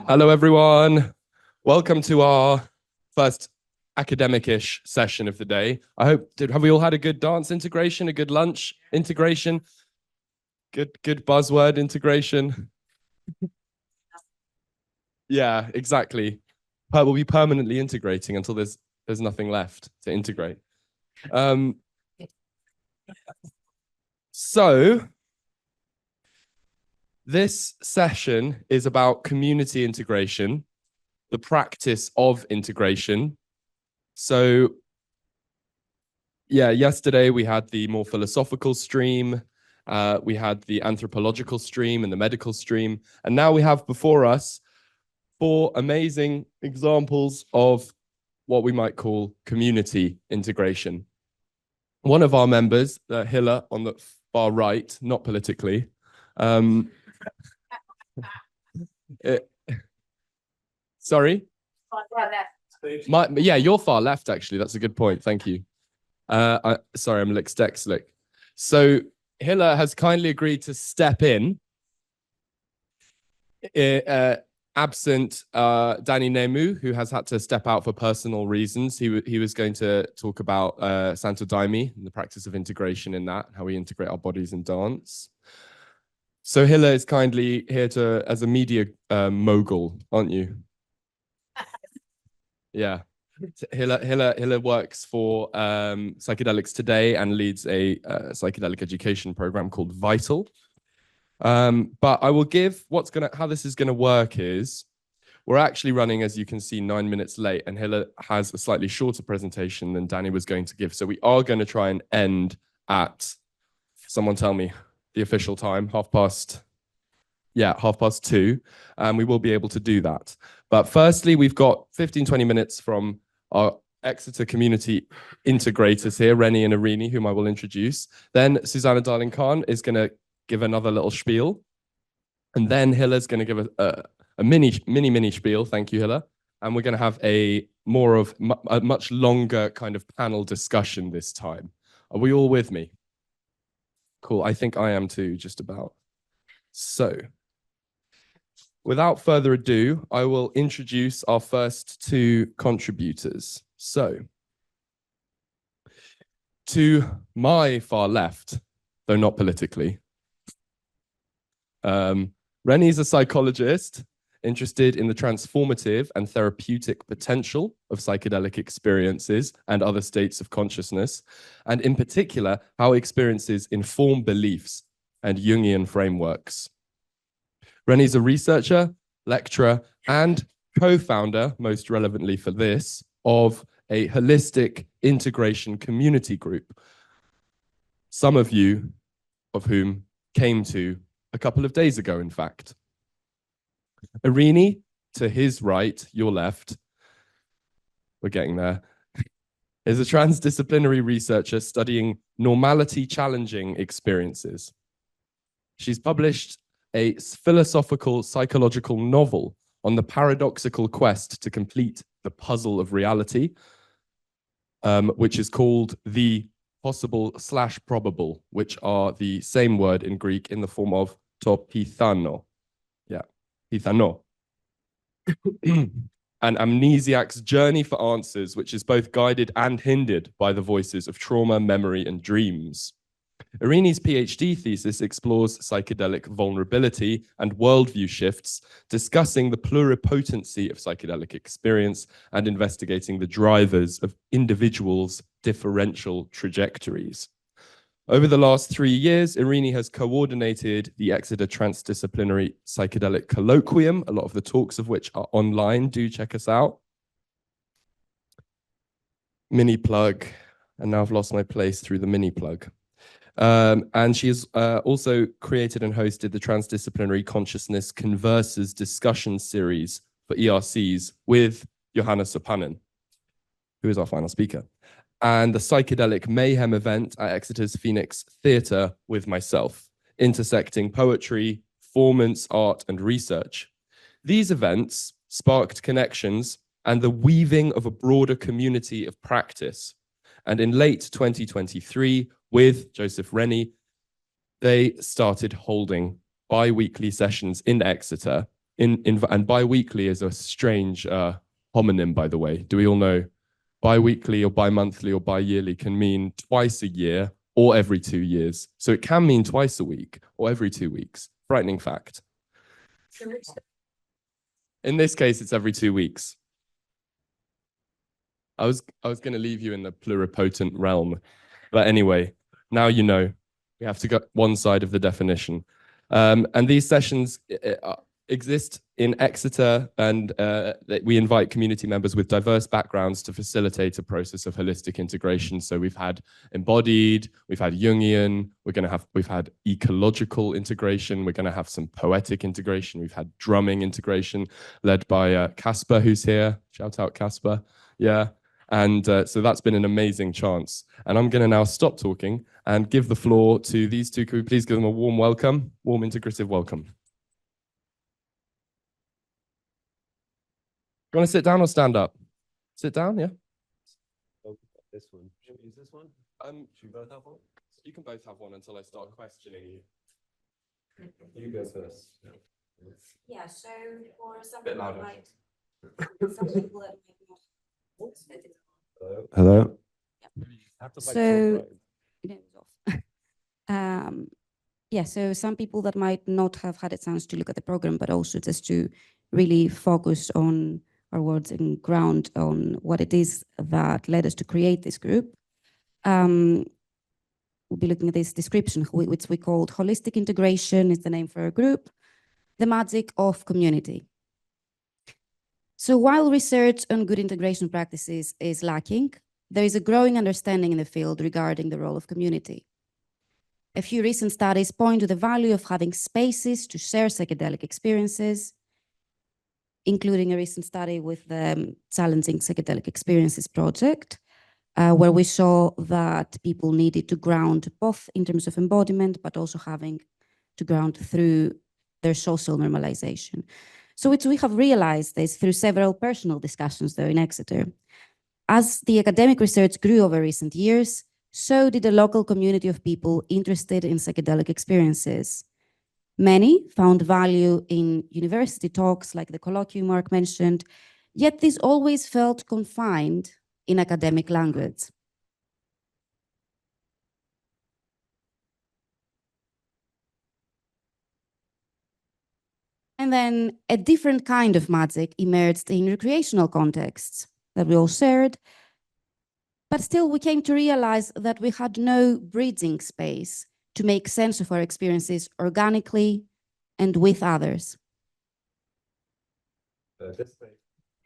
Hello, everyone. Welcome to our first academic-ish session of the day. Have we all had a good dance integration, a good lunch integration? Good buzzword integration. Yeah, exactly. We'll be permanently integrating until there's nothing left to integrate. So this session is about community integration, the practice of integration. So yeah, yesterday we had the more philosophical stream, we had the anthropological stream and the medical stream, and now we have before us 4 amazing examples of what we might call community integration. One of our members, Hilla, on the far right, not politically, sorry? Far left. Yeah, you're far left, actually. That's a good point. Thank you. Sorry, I'm dyslexic. So Hilla has kindly agreed to step in, absent Danny Nemu, who has had to step out for personal reasons. He was going to talk about Santo Daime and the practice of integration in that, how we integrate our bodies in dance. So Hilla is kindly here as a media mogul, aren't you? Yeah. Hilla works for Psychedelics Today and leads a psychedelic education program called Vital. But I will give how this is gonna work is we're actually running, as you can see, 9 minutes late, and Hilla has a slightly shorter presentation than Danny was going to give. So we are going to try and end at, someone tell me the official time, 2:30. We will be able to do that. But firstly, we've got 15-20 minutes from our Exeter community integrators here, Rennie and Eirini, whom I will introduce. Then Susanna Darling-Khan is going to give another little spiel. And then Hilla's going to give a mini spiel. Thank you, Hilla. And we're going to have a much longer kind of panel discussion this time. Are we all with me? Cool. I think I am too, just about. So, without further ado, I will introduce our first 2 contributors. So, to my far left, though not politically, Rennie is a psychologist interested in the transformative and therapeutic potential of psychedelic experiences and other states of consciousness, and in particular, how experiences inform beliefs and Jungian frameworks. Rennie's a researcher, lecturer, and co-founder, most relevantly for this, of a holistic integration community group, some of you of whom came to a couple of days ago, in fact. Eirini, to his right, your left, we're getting there, is a transdisciplinary researcher studying normality-challenging experiences. She's published a philosophical psychological novel on the paradoxical quest to complete the puzzle of reality, which is called The Possible/Probable, which are the same word in Greek in the form of to pithano. Yeah, pithano. An amnesiac's journey for answers, which is both guided and hindered by the voices of trauma, memory, and dreams. Eirini's PhD thesis explores psychedelic vulnerability and worldview shifts, discussing the pluripotency of psychedelic experience and investigating the drivers of individuals' differential trajectories. Over the last 3 years, Eirini has coordinated the Exeter Transdisciplinary Psychedelic Colloquium, a lot of the talks of which are online. Do check us out. Mini plug, and now I've lost my place through the mini plug. And she has also created and hosted the Transdisciplinary Consciousness Converses discussion series for ERCs with Johanna Sopanen, who is our final speaker, and the Psychedelic Mayhem event at Exeter's Phoenix Theatre with myself, intersecting poetry, performance, art, and research. These events sparked connections and the weaving of a broader community of practice. And in late 2023, with Joseph Rennie, they started holding bi-weekly sessions in Exeter and bi-weekly is a strange homonym, by the way. Do we all know bi-weekly or bi-monthly or bi-yearly can mean twice a year or every 2 years. So it can mean twice a week or every 2 weeks. Frightening fact. In this case, it's every 2 weeks. I was going to leave you in the pluripotent realm. But anyway, now you know. We have to go one side of the definition. And these sessions exist in Exeter, and we invite community members with diverse backgrounds to facilitate a process of holistic integration. So we've had embodied, we've had Jungian, we've had ecological integration, we're going to have some poetic integration, we've had drumming integration led by Casper, who's here. Shout out Casper. Yeah. And so that's been an amazing chance. And I'm going to now stop talking and give the floor to these two. Could we please give them a warm welcome, warm integrative welcome? You want to sit down or stand up? Sit down, yeah. This one. Should we use this one? Should we both have one? You can both have one until I start questioning you. You go first. Yeah, so for some Bit people louder. might, some people that might not. Hello. So, yeah, so some people that might not have had a chance to look at the program, but also just to really focus on our words and ground on what it is that led us to create this group. We'll be looking at this description, which we called Holistic Integration, is the name for our group, the magic of community. So while research on good integration practices is lacking, there is a growing understanding in the field regarding the role of community. A few recent studies point to the value of having spaces to share psychedelic experiences, including a recent study with the Challenging Psychedelic Experiences project, where we saw that people needed to ground both in terms of embodiment, but also having to ground through their social normalization. So we have realized this through several personal discussions though in Exeter. As the academic research grew over recent years, so did a local community of people interested in psychedelic experiences. Many found value in university talks like the colloquium Mark mentioned, yet this always felt confined in academic language. And then a different kind of magic emerged in recreational contexts that we all shared. But still, we came to realize that we had no bridging space to make sense of our experiences organically and with others.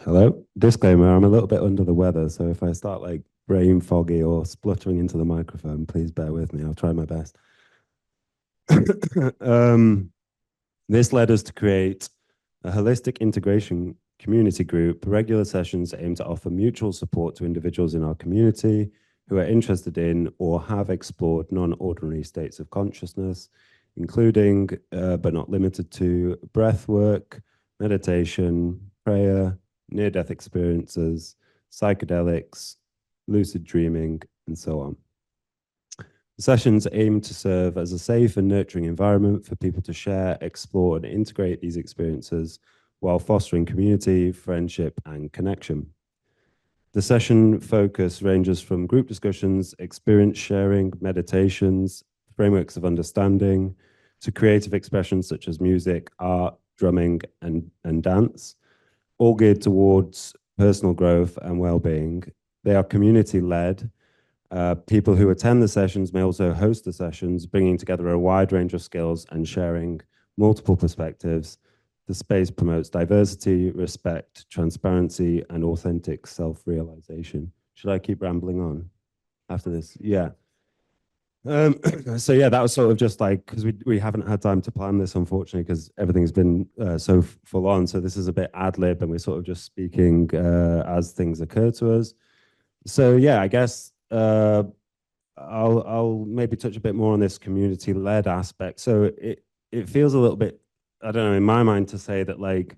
Hello. Disclaimer, I'm a little bit under the weather, so if I start like brain foggy or spluttering into the microphone, please bear with me. I'll try my best. This led us to create a holistic integration community group. Regular sessions aim to offer mutual support to individuals in our community who are interested in or have explored non-ordinary states of consciousness, including, but not limited to, breath work, meditation, prayer, near-death experiences, psychedelics, lucid dreaming, and so on. The sessions aim to serve as a safe and nurturing environment for people to share, explore, and integrate these experiences while fostering community, friendship, and connection. The session focus ranges from group discussions, experience sharing, meditations, frameworks of understanding, to creative expressions such as music, art, drumming, and dance, all geared towards personal growth and well-being. They are community-led. People who attend the sessions may also host the sessions, bringing together a wide range of skills and sharing multiple perspectives. The space promotes diversity, respect, transparency, and authentic self-realization. Should I keep rambling on after this? Yeah. So yeah, that was sort of just like, because we haven't had time to plan this, unfortunately, because everything's been so full on. So this is a bit ad lib, and we're sort of just speaking as things occur to us. So yeah, I guess I'll maybe touch a bit more on this community-led aspect. So it feels a little bit, I don't know, in my mind to say that like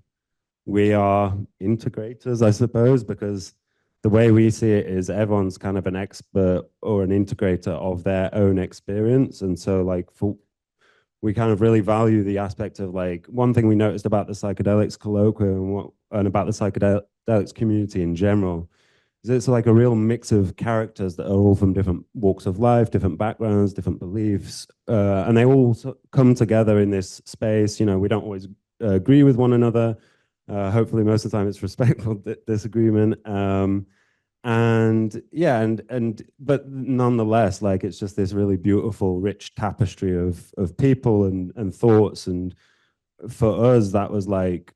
we are integrators, I suppose, because the way we see it is everyone's kind of an expert or an integrator of their own experience. And so like we kind of really value the aspect of like, one thing we noticed about the psychedelics colloquium and about the psychedelics community in general is it's like a real mix of characters that are all from different walks of life, different backgrounds, different beliefs, and they all come together in this space. You know, we don't always agree with one another. Hopefully most of the time it's respectful disagreement. And yeah, but nonetheless, like it's just this really beautiful, rich tapestry of people and thoughts. And for us, that was like,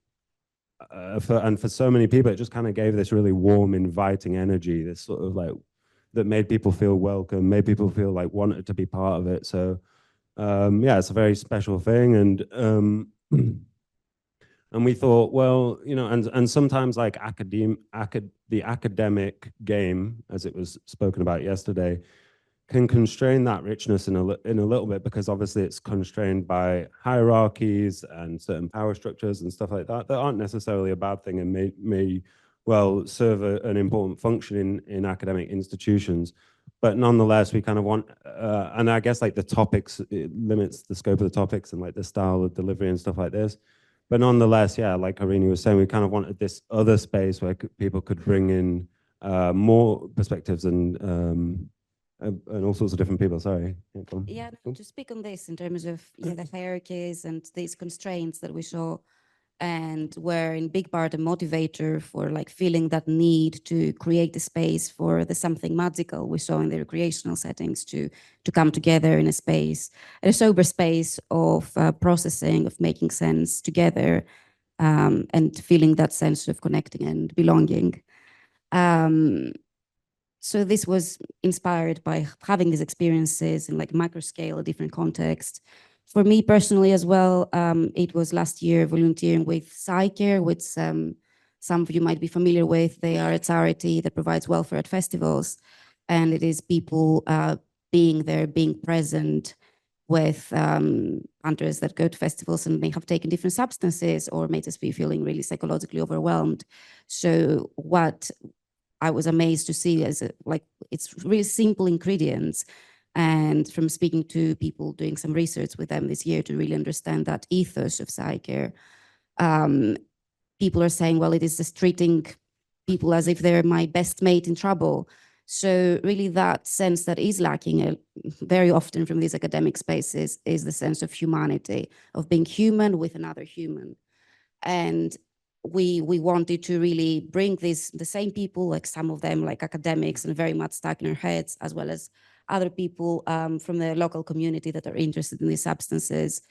for so many people, it just kind of gave this really warm, inviting energy, this sort of like that made people feel welcome, made people feel like wanted to be part of it. So yeah, it's a very special thing. And and we thought, well, you know, and sometimes like the academic game, as it was spoken about yesterday, can constrain that richness in a little bit, because obviously it's constrained by hierarchies and certain power structures and stuff like that aren't necessarily a bad thing and may well serve an important function in academic institutions. But nonetheless, we kind of want, and I guess like the topics, it limits the scope of the topics and like the style of delivery and stuff like this. But nonetheless, yeah, like Eirini was saying, we kind of wanted this other space where people could bring in more perspectives and all sorts of different people. Sorry. Yeah, no, to speak on this in terms of the hierarchies and these constraints that we saw, and were in big part a motivator for like feeling that need to create the space for the something magical we saw in the recreational settings to come together in a space, a sober space of processing, of making sense together, and feeling that sense of connecting and belonging. So this was inspired by having these experiences in like micro scale, a different context. For me personally as well, it was last year volunteering with Psycare, which some of you might be familiar with. They are a charity that provides welfare at festivals. And it is people being there, being present with hunters that go to festivals and may have taken different substances or may just be feeling really psychologically overwhelmed. So what I was amazed to see as like it's really simple ingredients. And from speaking to people, doing some research with them this year to really understand that ethos of Psycare, people are saying, well, it is just treating people as if they're my best mate in trouble. So really that sense that is lacking very often from these academic spaces is the sense of humanity, of being human with another human. And we wanted to really bring the same people, like some of them like academics and very much stuck in our heads, as well as other people from the local community that are interested in these substances,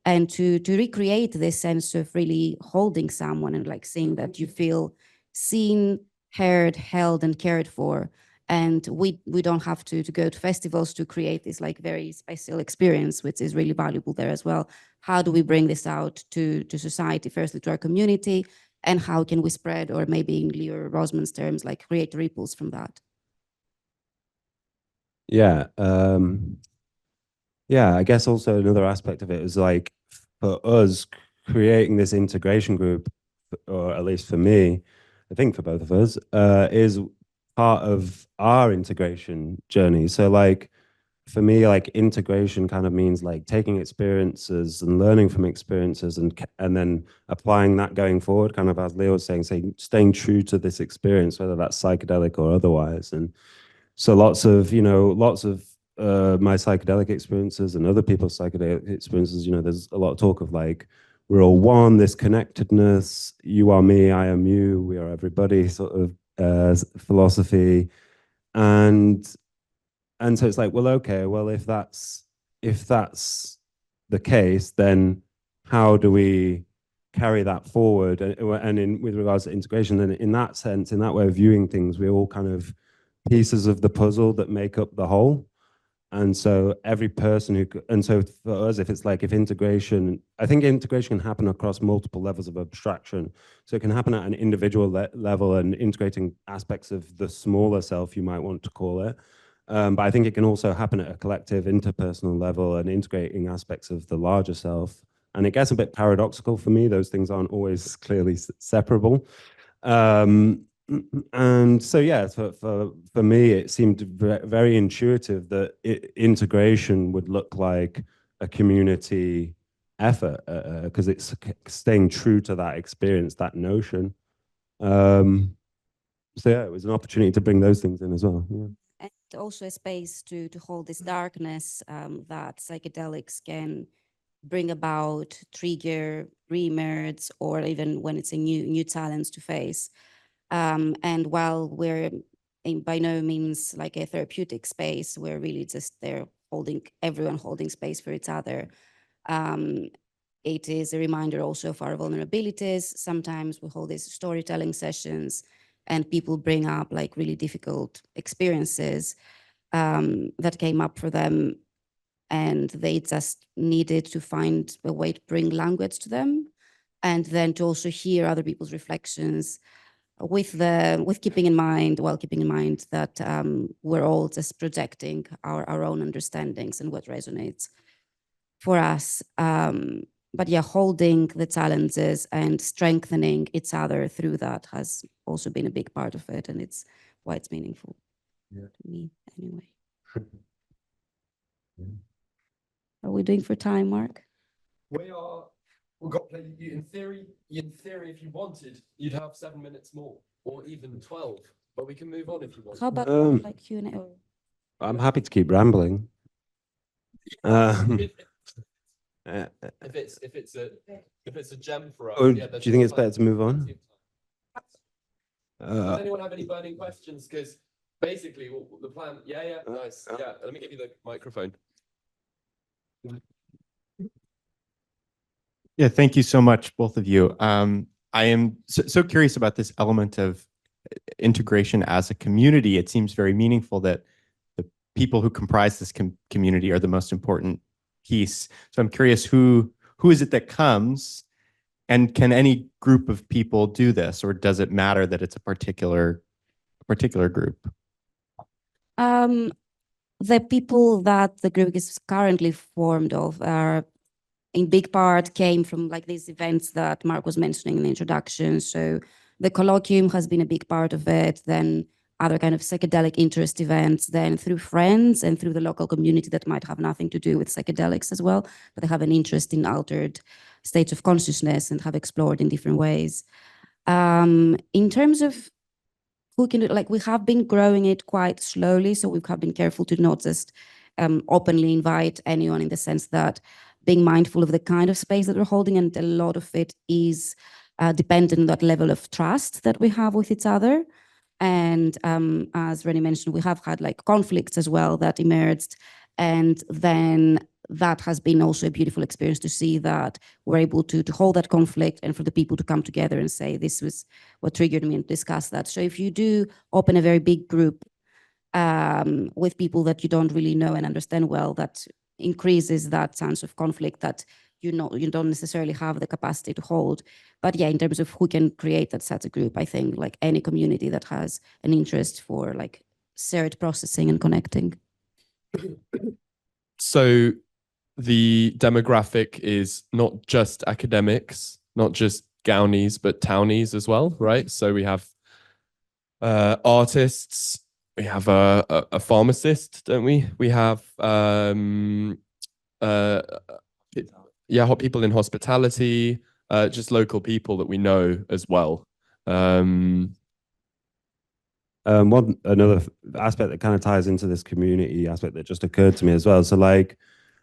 and to recreate this sense of really holding someone and like seeing that you feel seen, heard, held, and cared for. And we don't have to go to festivals to create this like very special experience, which is really valuable there as well. How do we bring this out to society, firstly to our community, and how can we spread, or maybe in Leo Rosman's terms, like create ripples from that? Yeah. Yeah, I guess also another aspect of it is like for us creating this integration group, or at least for me, I think for both of us, is part of our integration journey. So like for me, like integration kind of means like taking experiences and learning from experiences and then applying that going forward, kind of as Leo was saying, staying true to this experience, whether that's psychedelic or otherwise. And so lots of my psychedelic experiences and other people's psychedelic experiences, there's a lot of talk of like, we're all one, this connectedness, you are me, I am you, we are everybody sort of philosophy. And so it's like, well, okay, well, if that's the case, then how do we carry that forward? And with regards to integration, then in that sense, in that way of viewing things, we're all kind of pieces of the puzzle that make up the whole. And so every person so for us, if integration, I think integration can happen across multiple levels of abstraction. So it can happen at an individual level and integrating aspects of the smaller self, you might want to call it. But I think it can also happen at a collective interpersonal level and integrating aspects of the larger self. And it gets a bit paradoxical for me. Those things aren't always clearly separable. And so, yeah, for me, it seemed very intuitive that integration would look like a community effort because it's staying true to that experience, that notion. So yeah, it was an opportunity to bring those things in as well. Yeah. And also a space to hold this darkness that psychedelics can bring about, trigger, re-emerge, or even when it's a new challenge to face. And while we're by no means like a therapeutic space, we're really just there everyone holding space for each other. It is a reminder also of our vulnerabilities. Sometimes we hold these storytelling sessions and people bring up like really difficult experiences that came up for them, and they just needed to find a way to bring language to them, and then to also hear other people's reflections with keeping in mind that we're all just projecting our own understandings and what resonates for us. But yeah, holding the challenges and strengthening each other through that has also been a big part of it, and it's why it's meaningful to me anyway. Are we doing for time, Mark? We are. We've got plenty. In theory, if you wanted, you'd have 7 minutes more, or even 12. But we can move on if you want. How about like Q&A? I'm happy to keep rambling. If it's a gem for us. Or Yeah, do you think it's better to move on? Does anyone have any burning questions? Because basically, the plan. Yeah, nice. Yeah, let me give you the microphone. Yeah, thank you so much, both of you. I am so curious about this element of integration as a community. It seems very meaningful that the people who comprise this community are the most important piece. So I'm curious, who is it that comes, and can any group of people do this, or does it matter that it's a particular group? The people that the group is currently formed of are in big part came from like these events that Mark was mentioning in the introduction. So the colloquium has been a big part of it, then other kind of psychedelic interest events, then through friends and through the local community that might have nothing to do with psychedelics as well, but they have an interest in altered states of consciousness and have explored in different ways. In terms of who can do, like, we have been growing it quite slowly, so we have been careful to not just openly invite anyone, in the sense that being mindful of the kind of space that we're holding, and a lot of it is dependent on that level of trust that we have with each other. And as Rennie mentioned, we have had like conflicts as well that emerged, and then that has been also a beautiful experience to see that we're able to hold that conflict, and for the people to come together and say, this was what triggered me, and discuss that. So if you do open a very big group with people that you don't really know and understand well, that increases that sense of conflict that you don't necessarily have the capacity to hold. But yeah, in terms of who can create that such a group, I think like any community that has an interest for like shared processing and connecting. So the demographic is not just academics, not just Gownies, but Townies as well, right? So we have artists, we have a pharmacist, don't we? We have people in hospitality, just local people that we know as well. Another aspect that kind of ties into this community aspect that just occurred to me as well. So like,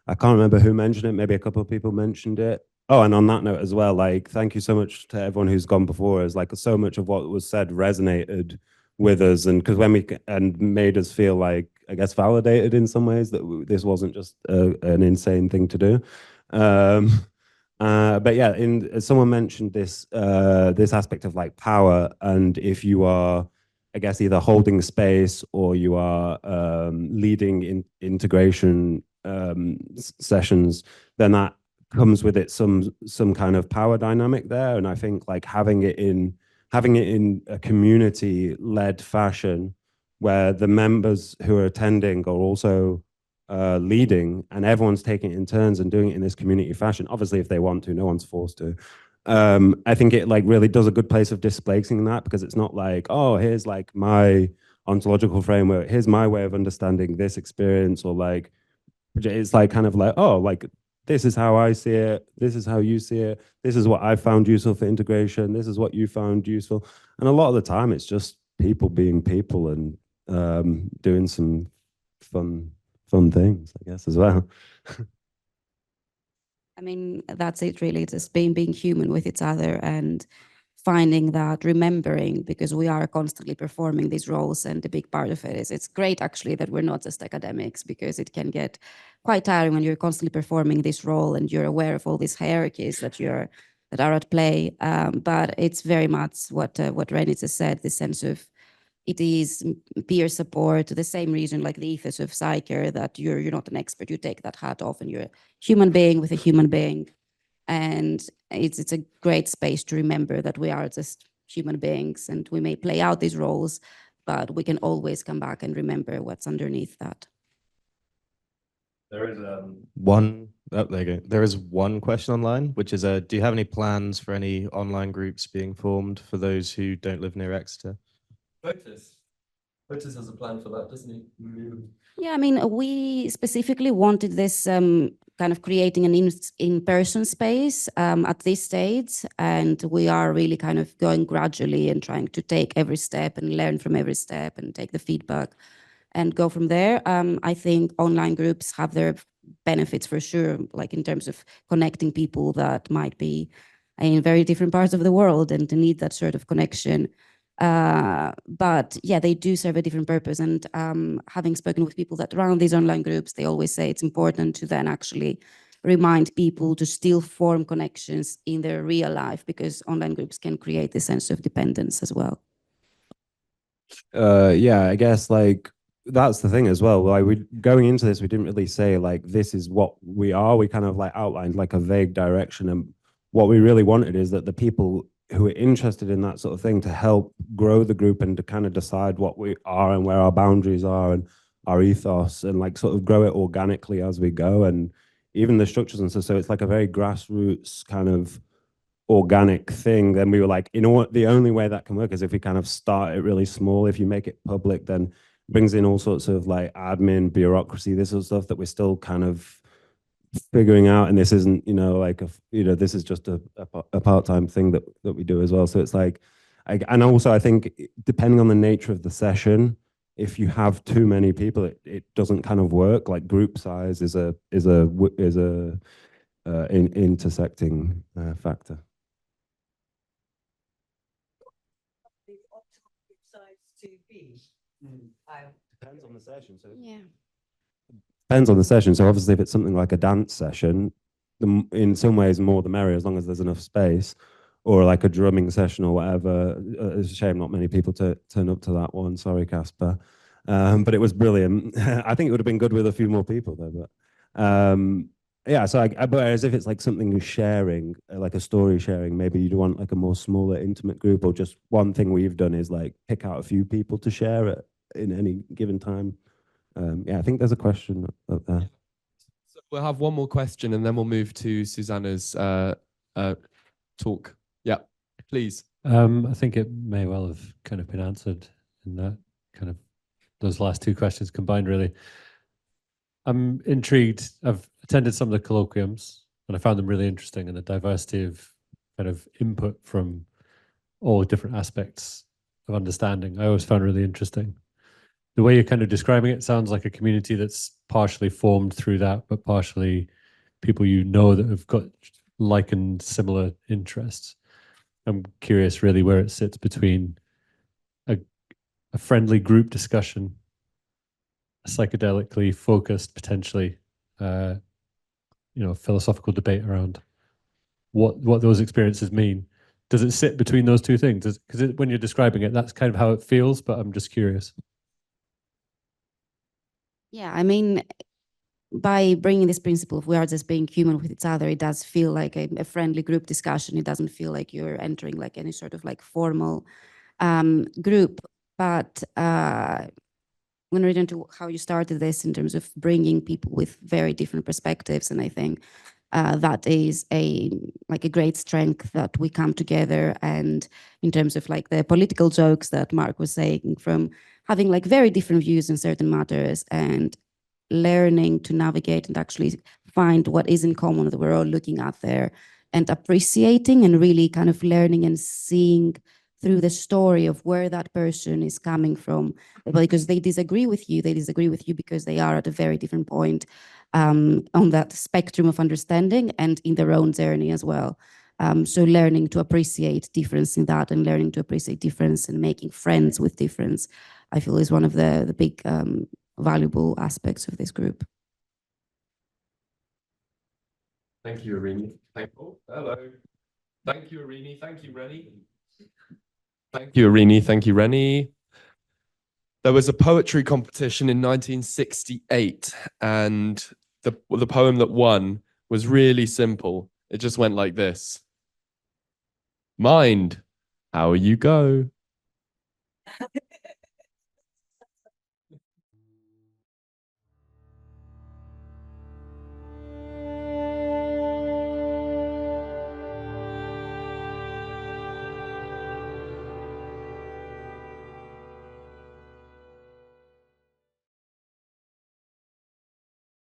I can't remember who mentioned it. Maybe a couple of people mentioned it. Oh, and on that note as well, like, thank you so much to everyone who's gone before us. Like, so much of what was said resonated with us, and because and made us feel like, I guess, validated in some ways that this wasn't just an insane thing to do. But yeah, someone mentioned this aspect of like power, and if you are, I guess, either holding space or you are leading in integration sessions, then that comes with it some kind of power dynamic there. And I think like having it in a community-led fashion, where the members who are attending are also leading, and everyone's taking it in turns and doing it in this community fashion. Obviously, if they want to, no one's forced to. I think it like really does a good place of displacing that, because it's not like, oh, here's like my ontological framework, here's my way of understanding this experience, or like, it's like kind of like, oh, like this is how I see it, this is how you see it, this is what I found useful for integration, this is what you found useful. And a lot of the time it's just people being people and doing some fun things, I guess, as well. I mean, that's it really. It's just being human with each other and finding that, remembering, because we are constantly performing these roles, and the big part of it is it's great actually that we're not just academics, because it can get quite tiring when you're constantly performing this role and you're aware of all these hierarchies that are at play. But it's very much what Rennie just said, this sense of it is peer support, the same reason like the ethos of Psycher, that you're not an expert, you take that hat off and you're a human being with a human being. And it's a great space to remember that we are just human beings and we may play out these roles, but we can always come back and remember what's underneath that. There is there you go. There is one question online, which is, do you have any plans for any online groups being formed for those who don't live near Exeter? Otis has a plan for that, doesn't he? Yeah, I mean, we specifically wanted this kind of creating an in-person space at this stage, and we are really kind of going gradually and trying to take every step and learn from every step and take the feedback and go from there. I think online groups have their benefits for sure, like in terms of connecting people that might be in very different parts of the world and to need that sort of connection. But yeah, they do serve a different purpose. And having spoken with people that run these online groups, they always say it's important to then actually remind people to still form connections in their real life, because online groups can create this sense of dependence as well. Yeah, I guess like that's the thing as well. Like we going into this, we didn't really say like this is what we are. We kind of like outlined like a vague direction, and what we really wanted is that the people who are interested in that sort of thing to help grow the group and to kind of decide what we are and where our boundaries are and our ethos, and like sort of grow it organically as we go, and even the structures and stuff. So it's like a very grassroots kind of organic thing. Then we were like, you know what, the only way that can work is if we kind of start it really small. If you make it public, then it brings in all sorts of like admin, bureaucracy, this sort of stuff that we're still kind of figuring out. And this isn't, you know, like this is just a part-time thing that we do as well. So it's like, and also I think depending on the nature of the session, if you have too many people, it doesn't kind of work. Like group size is a intersecting factor. The optimal group size to be? Depends on the session. So Yeah. depends on the session. So obviously, if it's something like a dance session, in some ways more the merrier, as long as there's enough space, or like a drumming session or whatever. It's a shame not many people turn up to that one. Sorry, Casper. But it was brilliant. I think it would have been good with a few more people though. But yeah, so but as if it's like something you're sharing, like a story sharing, maybe you'd want like a more smaller, intimate group, or just one thing we've done is like pick out a few people to share it in any given time. Yeah, I think there's a question up there. So we'll have one more question and then we'll move to Susanna's talk. Yeah, please. I think it may well have kind of been answered in that kind of those last two questions combined, really. I'm intrigued. I've attended some of the colloquiums and I found them really interesting, and the diversity of kind of input from all different aspects of understanding I always found really interesting. The way you're kind of describing it sounds like a community that's partially formed through that, but partially people you know that have got like and similar interests. I'm curious really where it sits between a friendly group discussion, a psychedelically focused, potentially, philosophical debate around what those experiences mean. Does it sit between those two things? Because when you're describing it, that's kind of how it feels, but I'm just curious. Yeah, I mean, by bringing this principle of we are just being human with each other, it does feel like a friendly group discussion. It doesn't feel like you're entering like any sort of like formal group. But when we return to how you started this in terms of bringing people with very different perspectives, and I think that is a great strength that we come together. And in terms of like the political jokes that Mark was saying, from having like very different views in certain matters and learning to navigate and actually find what is in common that we're all looking at there, and appreciating and really kind of learning and seeing through the story of where that person is coming from, because they disagree with you because they are at a very different point on that spectrum of understanding and in their own journey as well. So learning to appreciate difference in that, and learning to appreciate difference and making friends with difference, I feel is one of the big valuable aspects of this group. Thank you, Eirini. Hello. Thank you, Eirini. Thank you, Rennie. Thank you, Eirini. Thank you, Rennie. There was a poetry competition in 1968, and the poem that won was really simple. It just went like this. Mind, how you go?